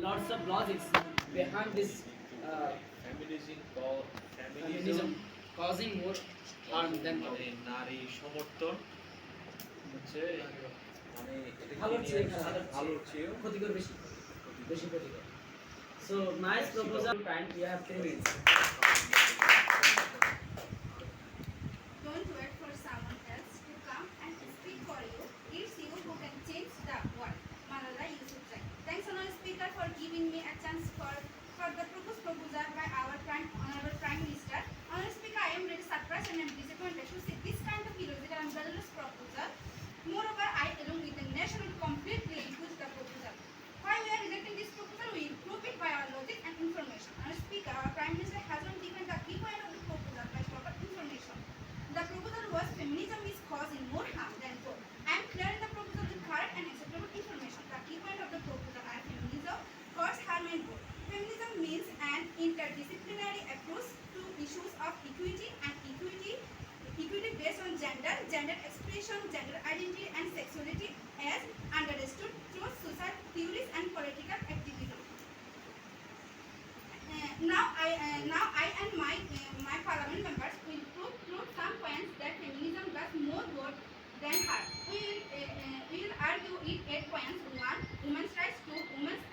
lots of logics behind this uh, feminism causing more harm than মানে নারী সমর্থন হচ্ছে মানে এটা ভালোর চেয়ে ভালোর চেয়েও ক্ষতিকর বেশি বেশি ক্ষতিকর. So nice proposal. Time we have 3 minutes. Don't wait for someone else to come and speak for you. It's you who can change the world. Malala Yousafzai. Thanks, Honorable Speaker, for giving me a chance for the proposed proposal by our Honorable Prime Minister. Honorable Speaker, I am really surprised and I am disappointed to see this kind of illogical and valueless proposal. Moreover, I, along with the nation, will completely refuse the proposal. Why we are rejecting this proposal? We prove it by our logic and information. Honorable Speaker, our Prime Minister has not given the key point of the proposal by proper information. The proposal was feminism is causing more harm than good. I am clear in the proposal with correct and acceptable information. The key point of the proposal are feminism cause harm and good. Feminism means an interdisciplinary approach to issues of equity and equity based on gender expression, gender identity and sexuality as understood through social theories and political activism. Now I and my parliament members will prove some points that feminism does more good than harm. We will argue it 8 points. 1. Women's rights. 2. Women's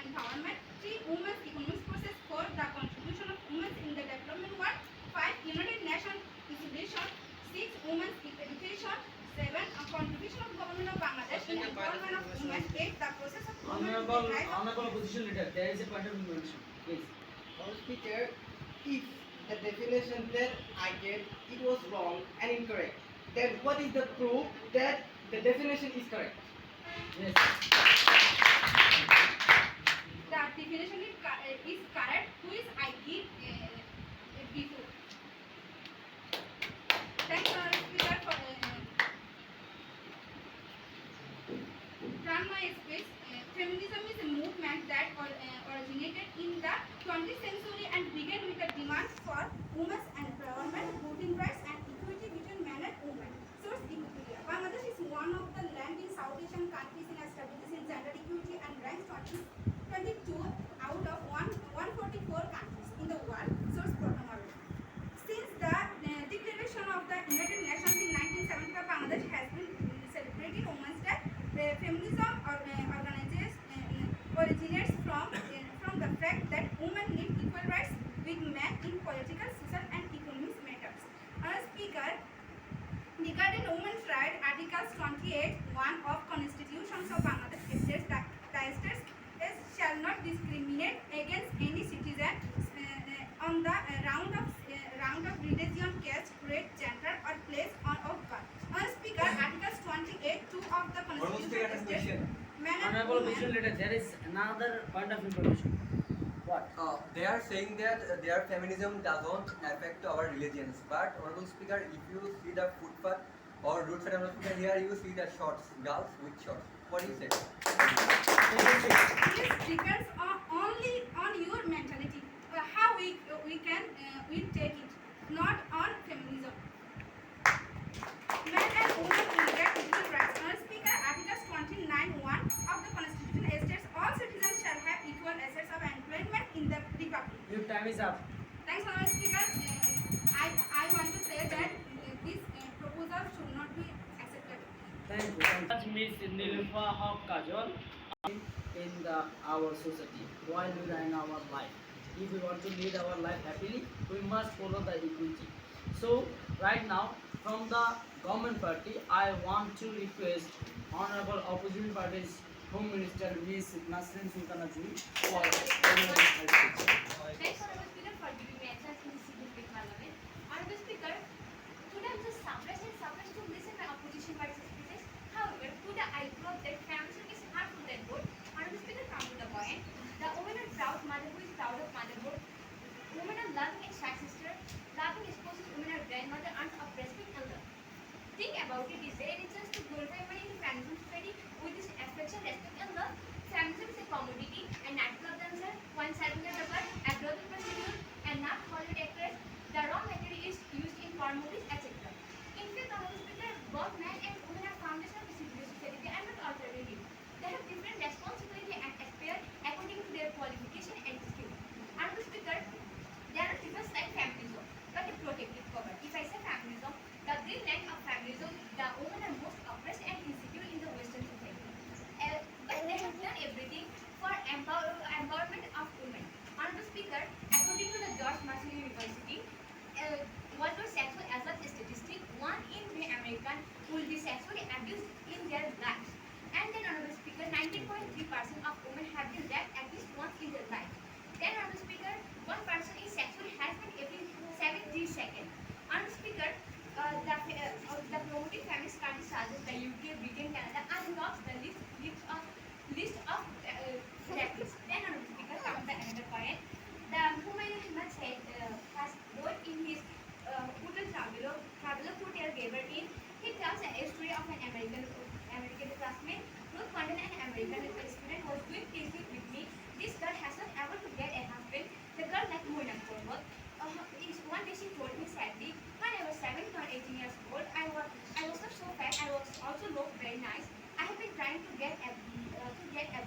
empowerment. 3. Women's economic process. 4. The contribution of women in the development world. 5. United Nations resolution. 6. Women's education. 7. Contribution of government of Bangladesh in empowerment of women. 8. The process of Honorable opposition leader, there is a point of information. Please. Speaker, if the definition that I gave it was wrong and incorrect, then what is the proof that the definition is correct? Yes. The definition is correct, which I give before. Thanks, Honorable Speaker, for run my speech. Feminism is a movement that originated in the 20th century and began with the demand for women's empowerment, voting rights, and equality between men and women. Source: Wikipedia. Bangladesh is one of the landing South Asian countries in establishing gender equity and ranks 22 out of 144 countries in the world. Source: Protonol. Since the declaration of the United Nations in 1975, Bangladesh has been celebrating Women's Day. Feminism originates from the fact that women need equal rights with men in political, social, and economic matters. Honorable Speaker, regarding women's rights, Article 28(1) of Constitution of Bangladesh states that the states shall not discriminate against any citizen on the round of religion, caste, creed, gender, or place of birth. Honorable Speaker, Article 28(2) of the Constitution states Honorable opposition leader, there is another point of information. What? They are saying that their feminism doesn't affect our religions. But Honorable Speaker, if you see the footpath or roadside, Honorable Speaker, here you see the shorts, girls with shorts. What do you say? This depends only on your mentality. How we take it, not on feminism. Men and women will get equal rights. Honorable Speaker, Article 29(1) of the Constitution states all citizens shall have equal access of employment in the Republic. Your time is up. Thanks, Honorable Speaker. I want to say that this proposal should not be acceptable. Thank you. Miss Nilüfer Haq Kajol in our society while we are in our life. If we want to lead our life happily, we must follow the equity. So right now, from the government party, I want to request Honorable Opposition Party's Home Minister Ms. Nasrin Sultana Ji for Thanks, Honorable Speaker, for giving me a chance in this significant parliament. Honorable Speaker, today I'm just surprised to listen my opposition party's speeches. However, today I prove that feminism is harmful than good. Honorable Speaker, come to the point. The women are proud mother who is proud of motherhood. Women are loving and sad sister. Loving spouses, women are grandmother, aunt of respect elder. Think about it, is there any chance to glorify women in the feminism society with this affection, respect, and love? Feminism is a commodity, a nightclub dancer, one centimeter rubber, a brothel prostitute, and not Hollywood actress. The raw material is used in porn movies, etc. In fact, Honorable Speaker, both men and women are foundation of the civil society. They are not alternative. They have different responsibility and aspire according to 70.3% of women have been raped at least once in their life. Then, Honorable Speaker, one person is sexually harassment every 70 seconds. Honorable Speaker, the promoting feminist countries such as the UK, Britain, Canada are not the list of rapists. Then, Honorable Speaker, comes the another point. The Humayun Ahmed said, has wrote in his Hotel Traveler Hotel Gaber in, he tells a story of an American classmate. Ruth Condon, an American student, was doing PhD with me. This girl has not able to get a husband. The girl like Moina Korwal. One day she told me sadly, when I was 17 or 18 years old, I was not so fat. I was also looked very nice. I have been trying to get a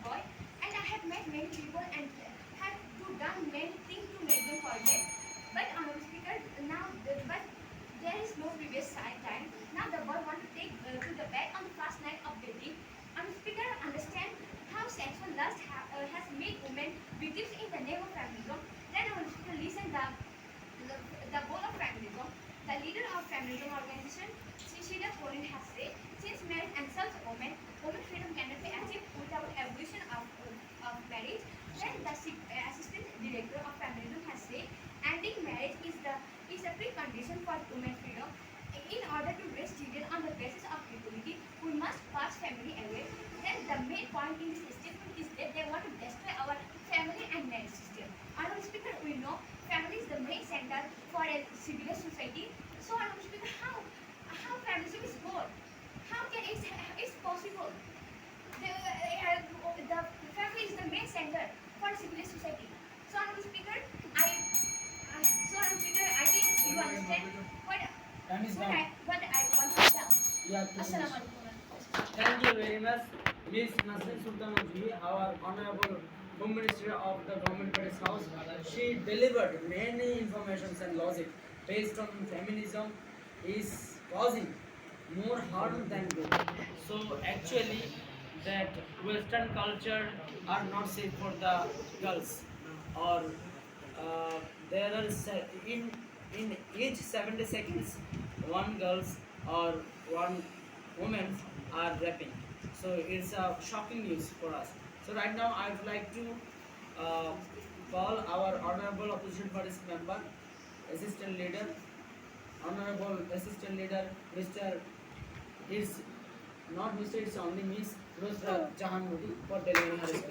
boy, and I have met many people and have done many things to make them forget. But Honorable Speaker, but there is no previous side time. Now the boy want to take to the bed on the first night of dating. Honorable Speaker, understand how sexual lust has made women victims in the name of feminism. Then Honorable Speaker, listen the goal of feminism. The leader of feminism organization, Shishida Corin, has said, since marriage and self-woman, women freedom cannot be achieved without abolition of marriage. Then the assistant director of feminism has said, ending marriage is a precondition for women freedom. In order to raise children on the basis of equality, we must pass family away. Then the main point in this statement is that they want to destroy our family and marriage system. Honorable Speaker, we know family is the main center for a civilized society. So, Honorable Speaker, how feminism is good? How can it's possible? The family is the main center for a civilized society. So, Honorable Speaker, I think you understand what Time is what gone. I want to tell. You have to finish. Assalamualaikum. Thank you very much, Ms. Nasrin Sultanji, our Honorable Home Minister of the Government British House. She delivered many informations and logic based on feminism is causing more harm than good. So actually, that Western culture are not safe for the girls, or there are in each 70 seconds one girls or one women are rapping. So it's a shocking news for us. So right now I would like to uh, call our honorable opposition parties member, assistant leader, honorable assistant leader, Mr. is not Mr. It's only Miss Nusrat Jahan Modi for delivering her speech.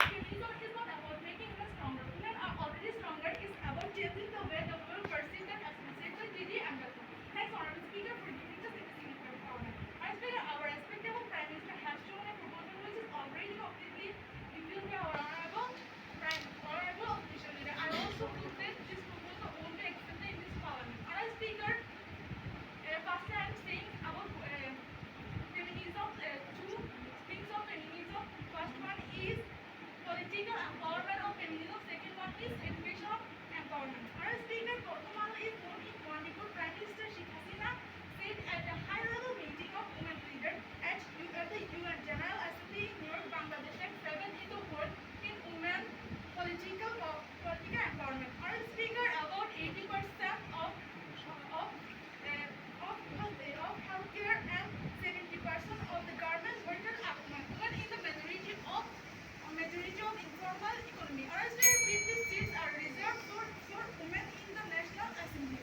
Feminism is not about making us stronger. Women are already stronger. It's about changing the way the world perceives them as sexual, greedy, and wealthy. Thanks, Honorable Speaker, for giving us a significant comment. Our Speaker, our respectable Prime Minister has shown a proposal which is already completely reviewed by our honorable opposition leader. I also hope that this proposal won't be accepted in this Parliament. Honorable Speaker, firstly, I am saying about feminism, two things of feminism. First one is political empowerment of feminism. Second one is education empowerment. Our speaker Portugal is born in Manipur. Prime Minister Sheikh Hasina said at a high-level meeting of women leaders at the UN General Assembly in New York, Bangladesh, and seven in the world in women political empowerment. Our speaker, about 80% of healthcare and 70% of the garment workers are women. Women in the majority of informal economy. Our 50 seats are reserved for women in the National Assembly.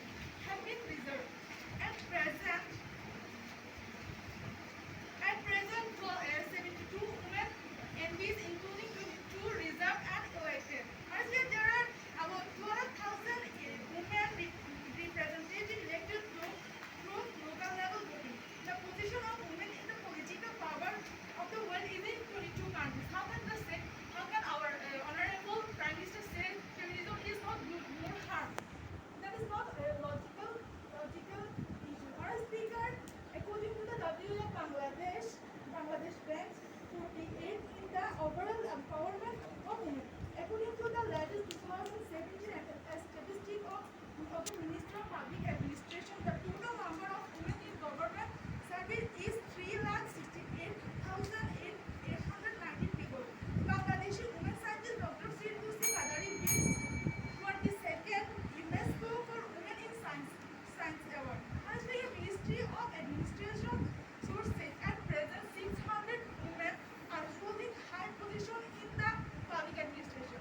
position in the public administration.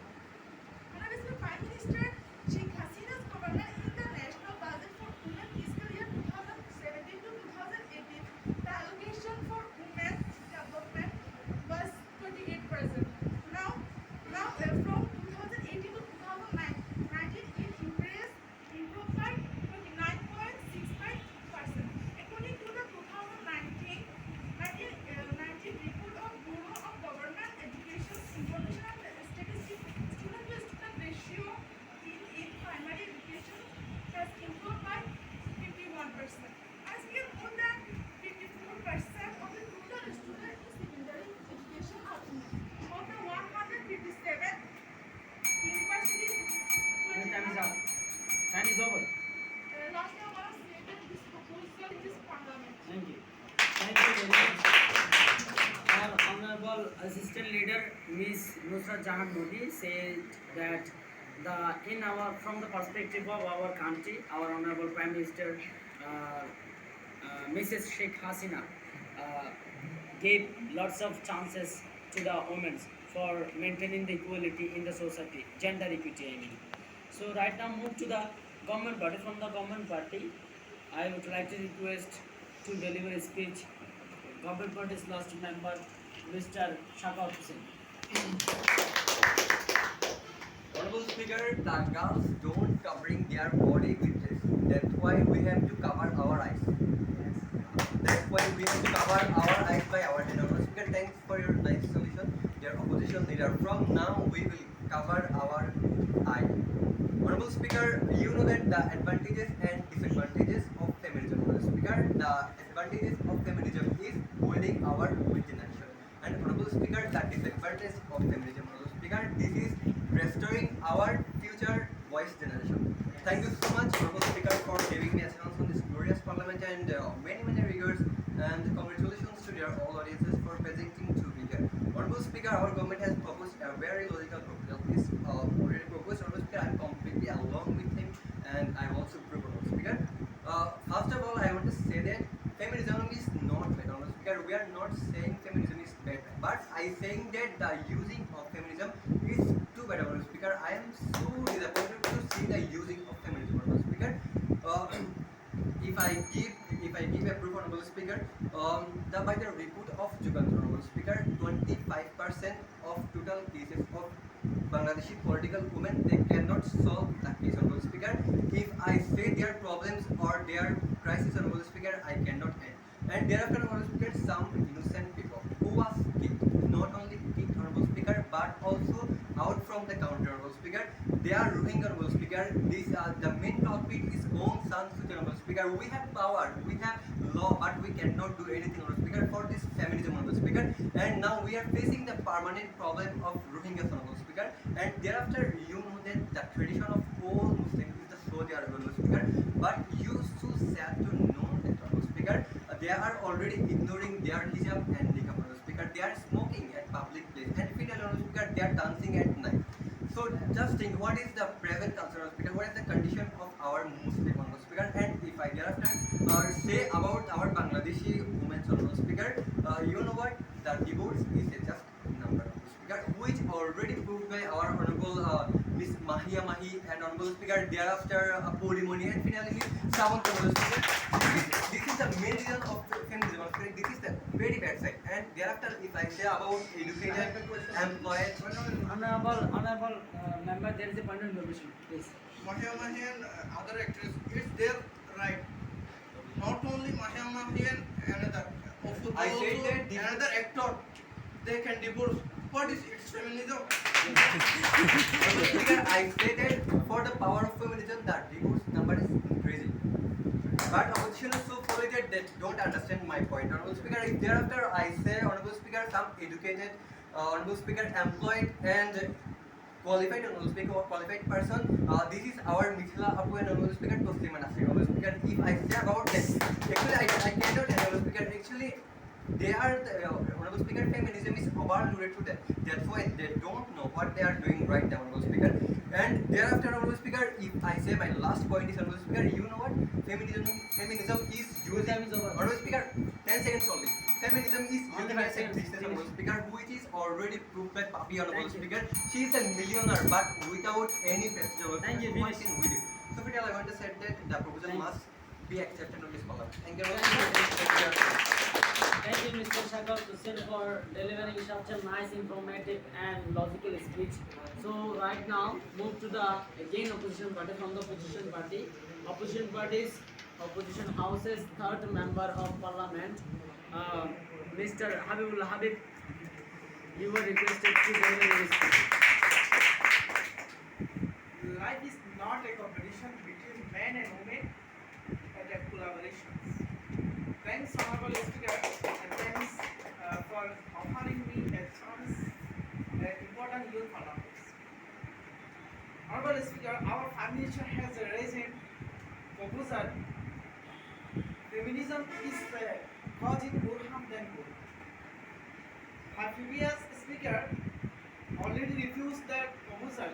Honorable Prime Minister Sheikh Hasina's government in the national budget for women fiscal year 2017 to 2018, the allocation for women development was 28%. From 2018 to 2019, it improved by 29.65%. According to the 2019 report of Bureau of Government Education Information and Statistics, student-to-student ratio in primary education has improved by 51%. As we have more than 54% of the total students in secondary education are women. Of the 157 universities, Your time is up. Time is over. last year was stated this proposal in this parliament. Thank you. Thank you very much. Our Honorable Assistant Leader Ms. Nusrat Jahan Modi said that from the perspective of our country, our Honorable Prime Minister Mrs. Sheikh Hasina gave lots of chances to the women for maintaining the equality in the society, gender equity I mean. So right now move to the government party. From the government party, I would like to request to deliver a speech government party's last member, Mr. Shakar Hussain. Honorable Speaker, the girls don't covering their body with dress. That's why we have to cover our eyes. That's why we have to cover our eyes by our hand. Honorable Speaker, thanks for your nice solution. Dear opposition leader, from now we will cover our eye. Honorable Speaker, you know that the advantages and disadvantages of feminism. Honorable Speaker, the advantages of feminism is holding our generation. And Honorable Speaker, the disadvantage of feminism. Honorable Speaker, this is restoring our future voice generation. Thank you so much, Honorable Speaker, for giving me a chance on this glorious parliament, and many regards and congratulations to their all audiences for presenting to me here. Honorable Speaker, our government has proposed a very logical proposal. This already proposed. Honorable Speaker, I'm completely along with him, and I also approve. Honorable Speaker, first of all, I want to say that feminism is not bad. Honorable Speaker, we are not saying feminism is bad, but I saying that the using of feminism is too bad. Honorable Speaker, I am so disappointed to see the using of feminism. Honorable Speaker, if I give a proof, Honorable Speaker, by the report of Jugantar, Honorable Speaker, 25% of total cases of Bangladeshi political women, they cannot solve the case. Honorable Speaker, if I say their problems or their crisis, Honorable Speaker, I cannot end. And thereafter, Honorable Speaker, some innocent people who was kicked, not only kicked, Honorable Speaker, but also out from the country, Honorable Speaker, they are ruining, Honorable Speaker. This the main topic is Aung San Suu Kyi, Honorable Speaker. We have power, we have law, but we cannot do anything, Honorable Speaker, for this feminism, Honorable Speaker. And now we are facing the permanent problem of Rohingyas, Honorable Speaker. And thereafter, you know that the tradition of all Muslims is the Saudi Arabia, Honorable Speaker. But you so sad to know that, Honorable Speaker, they are already ignoring their hijab and niqab, Honorable Speaker. They are smoking at public place, and finally, Honorable Speaker, they are dancing at night. So just think, what is the present culture, Honorable Speaker? What is the condition of our Muslim, Honorable Speaker? And if I thereafter say about our Bangladeshi women, Honorable Speaker, you know what? The divorce is a just number, Honorable Speaker, which already proved by our Honorable Miss Mahia Mahi and Honorable Speaker. Thereafter, Polimoni, and finally Miss Samant, Honorable Speaker. This is the main reason of feminism, Honorable Speaker. This is the very bad side. And thereafter, if I say about educated, employed, Honorable member, there is a point of information, please. Mahia Mahi and other actors, it's their right. Not only Mahia Mahi and another, also I said that another actor, they can divorce. What is its feminism? Speaker, I stated for the power of feminism that divorce number is increasing. But opposition is so polluted that don't understand my point. Honorable Speaker, if thereafter I say, Honorable Speaker, some educated, Honorable Speaker, employed and qualified, Honorable Speaker, or qualified person, this is our Mithila Apu and Honorable Speaker, Tosima Nasir, Honorable Speaker. If I say about that, actually I cannot, Honorable Speaker, actually they are the, Honorable Speaker, feminism is overloaded to them. That's why they don't know what they are doing right now, Honorable Speaker. And thereafter, Honorable Speaker, if I say my last point is, Honorable Speaker, you know what? Feminism is using, Honorable Speaker, 10 seconds only. feminism is universal, Mr. Honorable Speaker, which is already proved by Papi Honorable Speaker. She is a millionaire, but without any prestige. Thank you, What finish. can we do? So, Fidel, I want to say that the proposal Thank you. must be accepted on this column. Thank you. Thank you, Mr. Shakal Hussain, for delivering such a nice, informative, and logical speech. So, right now, move to the again opposition party from the opposition party. Opposition house's third member of parliament, Mr. Habibullah Habib. You were requested to deliver your speech. Life is not a competition between men and women, but a collaboration. Thanks, Honorable Speaker, and thanks for offering me a chance at important youth parliaments. Honorable Speaker, our Prime Minister has raised a proposal. Feminism is causing more harm than good. My previous speaker already refused that proposal,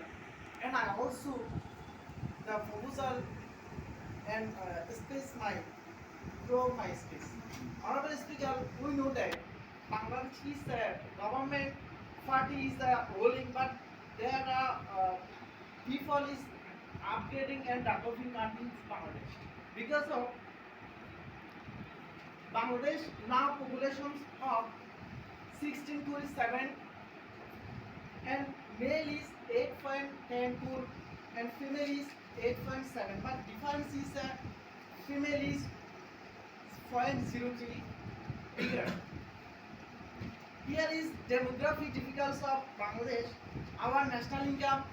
and I also the proposal and space my grow my space. Honorable Speaker, we know that Bangladesh's government party is ruling, but there are people is upgrading and developing countries Bangladesh. Because of Bangladesh now populations of 1627 and male is 8.10 and female is 8.7, but difference is female is 0.03 bigger. Here is demographic difficulties of Bangladesh, our national income,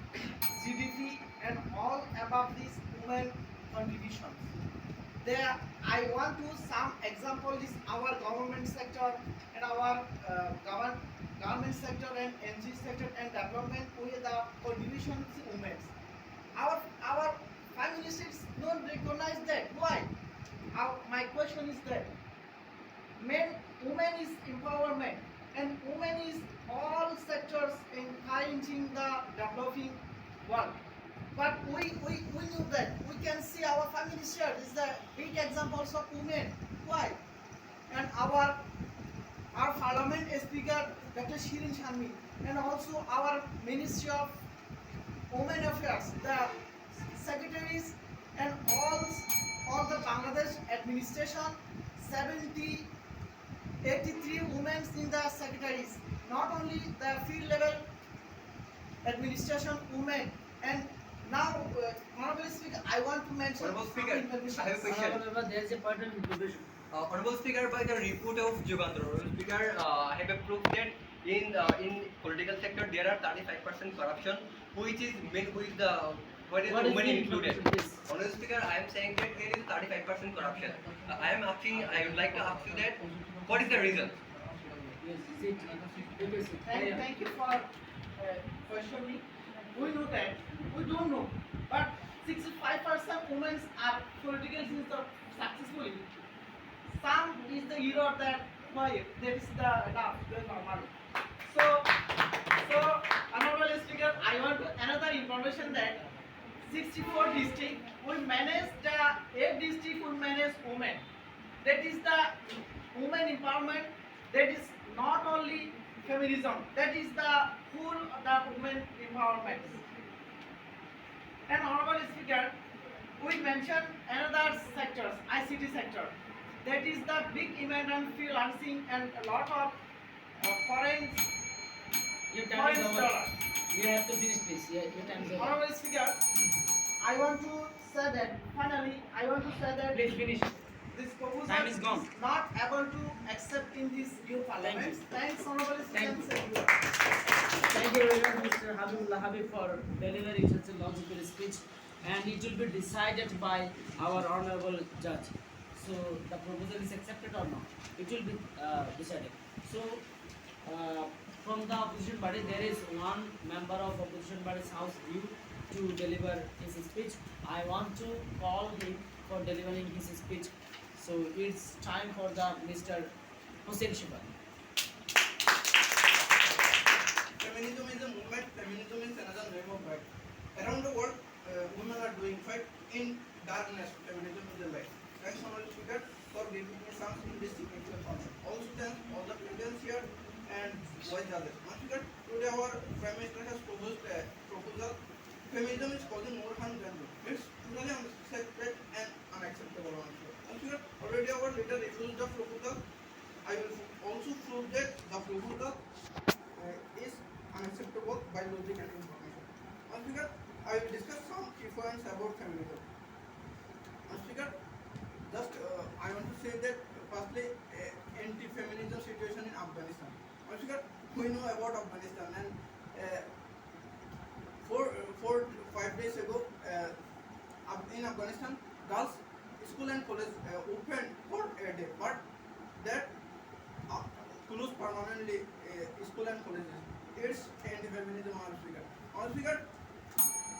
GDP and all above these women contributions. There, I want to some example is our government sector and our government sector and NG sector and development with the contribution to women. Our Prime Ministers don't recognize that. Why? My question is that women is empowerment and women is all sectors encouraging the developing world. But we knew that. We can see our Prime Minister is the big examples of women. Why? And our Parliament Speaker Dr. Shirin Sharmi and also our Ministry of Women Affairs, the secretaries and all the Bangladesh administration, 83 women in the secretaries. Not only the field level administration women and now, Honorable Speaker, I want to mention Honorable Speaker, I have a question. There is a point of information. Honorable Speaker, by the report of Jugandhar, Honorable Speaker, I have a proof that in political sector there are 35% corruption, which is what is women included. Honorable Speaker, I am saying that there is 35% corruption. I would like to ask you that what is the reason? Yes, sit. Thank you for questioning. We know that. We don't know. But 65% women are political successfully. Some is the error that why that is the normal. So Honorable Speaker, I want another information that 64 district will manage the 8 district will manage women. That is the women empowerment. That is not only feminism. That is the full the women empowerment. And Honorable Speaker, we mentioned another sectors, ICT sector. That is the big immigrant freelancing and a lot of foreign Your time is over. dollars. You have to finish this. Yeah, your time is over. Honorable Speaker, I want to say that finally I want to say that Please finish. this proposal Time is gone. not able to accept in this new parliament. Thanks, Honorable Speaker. Thank you. Thank you very much, Mr. Habibullah Habib, for delivering such a logical speech, and it will be decided by our honorable judge. So the proposal is accepted or not? It will be decided. So from the opposition party, there is one member of opposition party's house due to deliver his speech. I want to call him for delivering his speech. So it's time for the Mr. Hussain Shibar. Feminism is a movement. Feminism is another name of fight. Around the world, women are doing fight in darkness. Feminism is the light. Thanks, Honorable Speaker, for giving me some in this significant concept. Also, thanks Why is that? Because today our Prime Minister has proposed a proposal. Feminism is causing more harm than good. It's totally unacceptable and unacceptable also. Because already our leader refused the proposal. I will also prove that the proposal is unacceptable by logic and information. Speaker, I will discuss some key points about feminism. Speaker, just I want to say that firstly, anti-feminism situation in Afghanistan. Speaker, we know about Afghanistan and four 5 days ago in Afghanistan, girls school and college opened for a day, but that closed permanently school and colleges. It's anti-feminism on speaker. On speaker,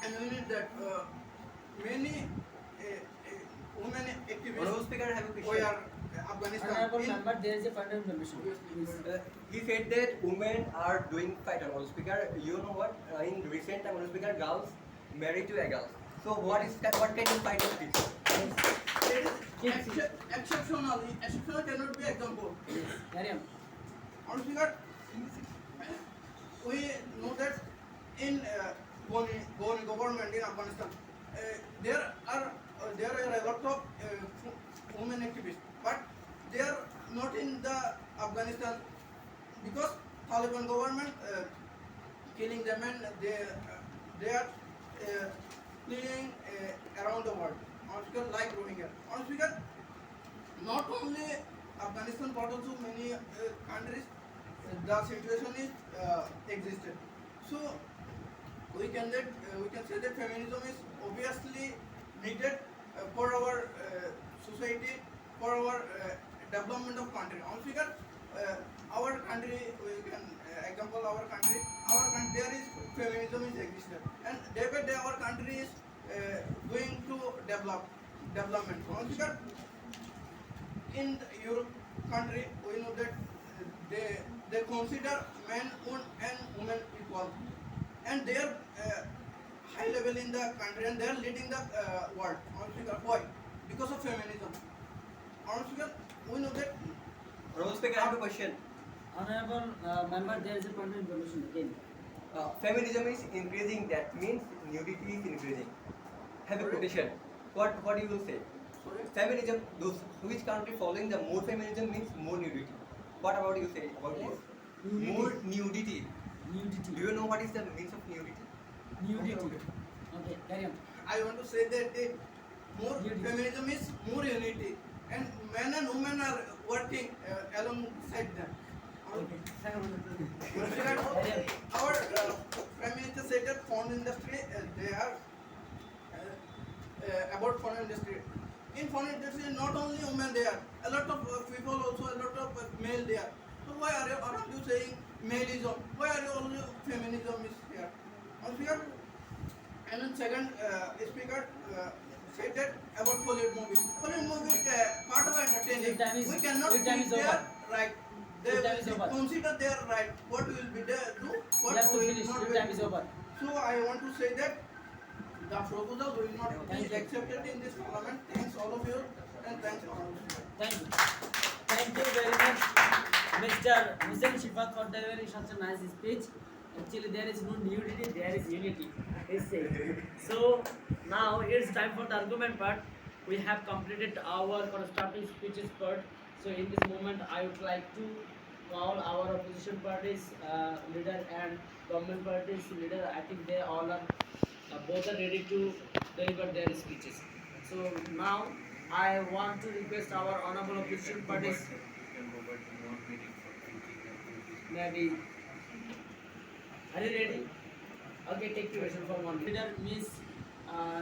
and we need that many women activists. Honorable Speaker, I have a We question. are Afghanistan. Honorable in- member, there is a point of information. He said that women are doing fight, Honorable Speaker. You know what? In recent time, Honorable Speaker, girls married to a girl. So what kind of fight is this? It is exceptional cannot be example. Carry on. On speaker, we know that in Ghani government in Afghanistan, there are a lot of women activists, but they are not in the Afghanistan because Taliban government killing them and they are fleeing around the world. On speaker, like Rohingya. On speaker, not only Afghanistan but also many countries the situation is existed. So we can say that feminism is obviously needed for our society, for our development of country. On speaker, our country, we can example our country there is feminism is existed, and day by day our country is going to development. On speaker, in Europe country, we know that they consider men and women equal, and they are high level in the country, and they are leading the world. Why? Because of feminism. We know that. Honorable Speaker, I have a question. Honorable member, there is a point of information again. Feminism is increasing. That means nudity is increasing. Have a quotation. What do you say? Sorry. Feminism. Which country following the more feminism means more nudity. What about you say about this? Nudity. More nudity. Nudity. Do you know what is the means of nudity? Nudity. Okay, carry on. I want to say that more Unity. feminism is more unity, and men and women are working alongside them. Our Prime Minister said that phone industry, they are about phone industry. In phone industry, not only women there, a lot of people also, a lot of male there. So why aren't you saying maleism? Why are you only feminism is here? Speaker, and then second speaker said that about Hollywood movie. Hollywood movie part of entertaining. Your time is- We cannot your time be is their over. right. They Your time is will over. consider their right. What will be there do? You What have to will finish. not Your be time is do. over. So I want to say that the proposal will not Thank be you. accepted in this parliament. Thanks all of you, and thanks all of you. Thank you. Thank you very much, Mr. Hussein Shifat, for delivering such a nice speech. Actually, there is no nudity, there is unity. He's saying. So now it's time for the argument part. We have completed our constructive speeches part. So in this moment, I would like to call our opposition parties leader and government parties leader. I think they all are both are ready to deliver their speeches. So now I want to request our honorable opposition parties. Maybe. Are you ready? Okay, take question for one. Leader Miss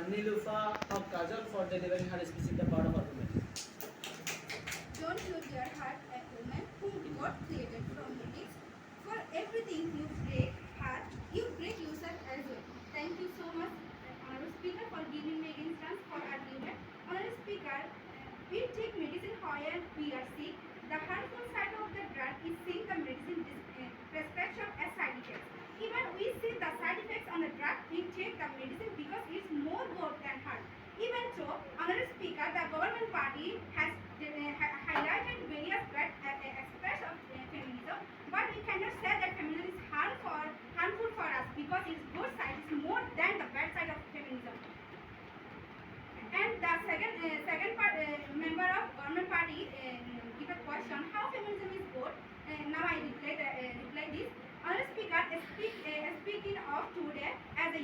Nilufa of Kajal for delivering her speech in the part of argument. Don't you dear heart a woman whom God created from the mix. For everything you break heart, you break yourself as well. Thank you so much, Honorable Speaker, for giving me instance for argument. Honorable Speaker, we take medicine when we are sick. The harmful side of the drug is seeing the medicine prescription as side effects. Even we see the side effects on the drug, we take the medicine because it's more good than harm. Even so, Honorable Speaker, the government party has highlighted various bad aspects of feminism, but we cannot say that speaking of today, as a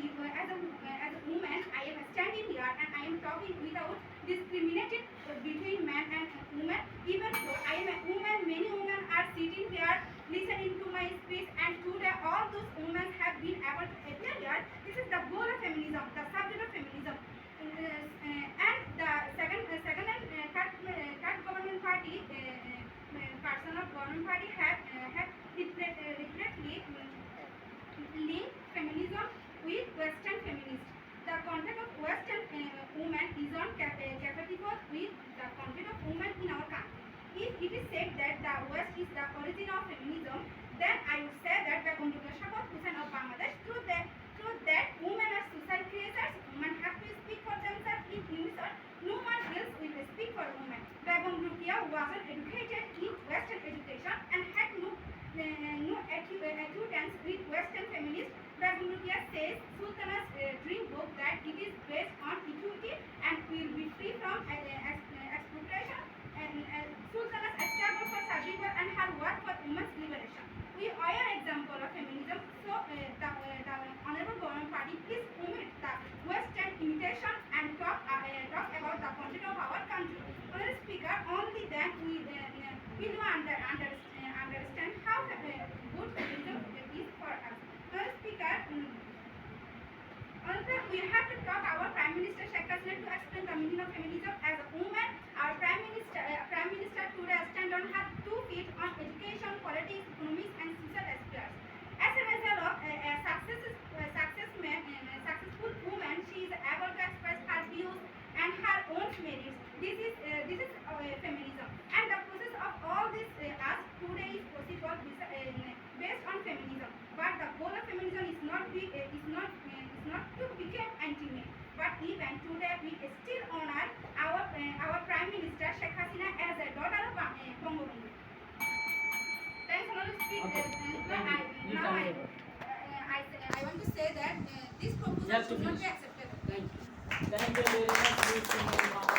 woman, I am standing here and I am talking without discriminating between man and woman. Even though I am a woman, many women are sitting here listening to my speech, and today all those women have been able to appear here. This is the goal of feminism, the subject of feminism. And the second and third government party, person of government party have repeatedly linked feminism with Western feminists. The concept of Western woman is on compatible with the concept of woman in our country. If it is said that the West is the origin of feminism, then I would say that Begum Shabat Hussain of Bangladesh, through that women are social creators, women have to speak for themselves in unison, no one else will speak for women. Begum Rukia wasn't educated in Western education and had no acquaintance with Western feminists. Begum Rukia says Sultana's dream book that it is based on equity and will be free from exploitation, and Sultana's struggle for survival and her work for women's liberation. We are an example of feminism. So the Honorable Government Party, please omit the Western imitation and talk about the content of our country. Honorable Speaker, only then we will understand how good feminism is for us. Honorable Speaker, also, we have to talk our Prime Minister Sheikh Hasina to explain the meaning of feminism as a woman. Our Prime Minister today stand on her 2 feet on education, politics, economics, and social spheres. As a result of successful woman, she is able to express her views and her own merits. This is feminism, and the process of all this us today is possible based on feminism. But the goal of feminism is not to become anti-men. But even today, we still honor our Prime Minister Sheikh Hasina as a daughter of Bangabandhu. Thanks, Honorable Speaker. I want to say that this proposal should not be accepted. Thank you very much.